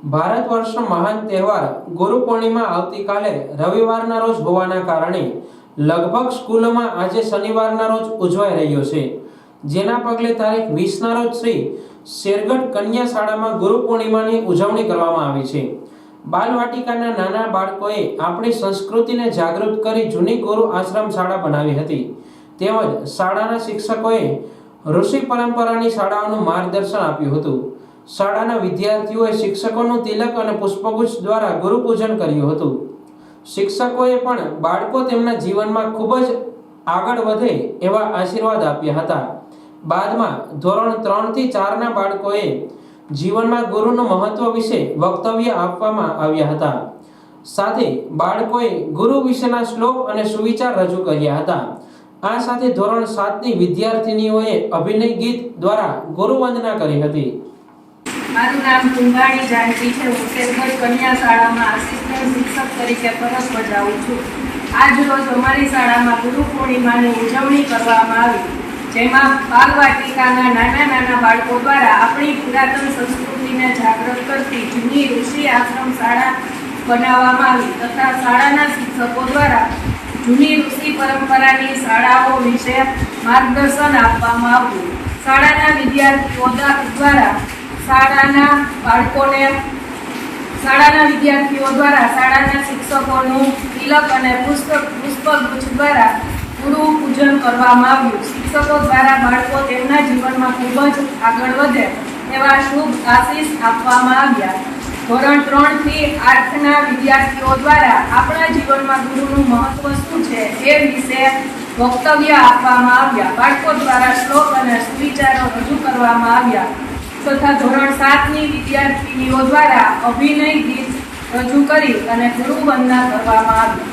ભારત વર્ષનો મહાન તહેવાર ગુરુ પૂર્ણિમા આવતીકાલે રવિવારના રોજ હોવાના કારણે લગભગ સ્કૂલોમાં આજે શનિવારના રોજ ઉજવાઈ રહ્યો છે, જેના પગલે તારીખ 20ના રોજ શ્રી શેરગઢ કન્યા શાળામાં ગુરુ પૂર્ણિમાની ઉજવણી કરવામાં આવી છે। બાલવાટિકાના નાના બાળકોએ આપણી સંસ્કૃતિને જાગૃત કરી જૂની ગુરુ આશ્રમ શાળા બનાવી હતી, તેમજ શાળાના શિક્ષકોએ ઋષિ પરંપરાની શાળાઓનું માર્ગદર્શન આપ્યું હતું। શાળાના વિદ્યાર્થીઓએ શિક્ષકોનું તિલક અને પુષ્પગુચ્છ દ્વારા ગુરુ પૂજન કર્યું હતું। શિક્ષકોએ પણ બાળકો તેમના જીવનમાં ખૂબ જ આગળ વધે એવા આશીર્વાદ આપ્યા હતા। બાદમાં ધોરણ 3 થી 4ના બાળકોએ જીવનમાં ગુરુનું મહત્વ વિશે વક્તવ્ય આપવામાં આવ્યા હતા। સાથે બાળકોએ ગુરુ વિશેના શ્લોક અને સુવિચાર રજૂ કર્યા હતા। આ સાથે ધોરણ 7ની વિદ્યાર્થીનીઓએ અભિનય ગીત દ્વારા ગુરુ વંદના કરી હતી। મારું નામ કુંભાણી જાનકી છે। હું શેરગઢ કન્યા શાળામાં આસિસ્ટન્ટ શિક્ષક તરીકે ફરજ બજાવું છું। આજ રોજ અમારી શાળામાં ગુરુ પૂર્ણિમાની ઉજવણી કરવામાં આવી, જેમાં બાલવાટિકાના નાના બાળકો દ્વારા આપણી પુરાતન સંસ્કૃતિને જાગૃત કરતી જૂની ઋષિ આશ્રમ શાળા બનાવવામાં આવી તથા શાળાના શિક્ષકો દ્વારા જૂની ઋષિ પરંપરાની શાળાઓ વિશે માર્ગદર્શન આપવામાં આવ્યું। શાળાના વિદ્યાર્થીઓ દ્વારા શાળાના શિક્ષકોનું તિલક અને પુષ્પગુચ્છ દ્વારા ગુરુ પૂજન કરવામાં આવ્યું। શિક્ષકો દ્વારા બાળકો તેમના જીવનમાં ખૂબ જ આગળ વધે એવા શુભ આશીષ આપવામાં આવ્યા। ધોરણ 3 થી 8ના વિદ્યાર્થીઓ દ્વારા આપણા જીવનમાં ગુરુનું મહત્વ શું છે એ વિશે વક્તવ્ય આપવામાં આવ્યા। બાળકો દ્વારા શ્લોક અને સુવિચારો રજૂ કરવામાં આવ્યા તથા ધોરણ 7ની વિદ્યાર્થીનીઓ દ્વારા અભિનય ગીત રજૂ કરી અને ગુરુ વંદના કરવામાં આવી।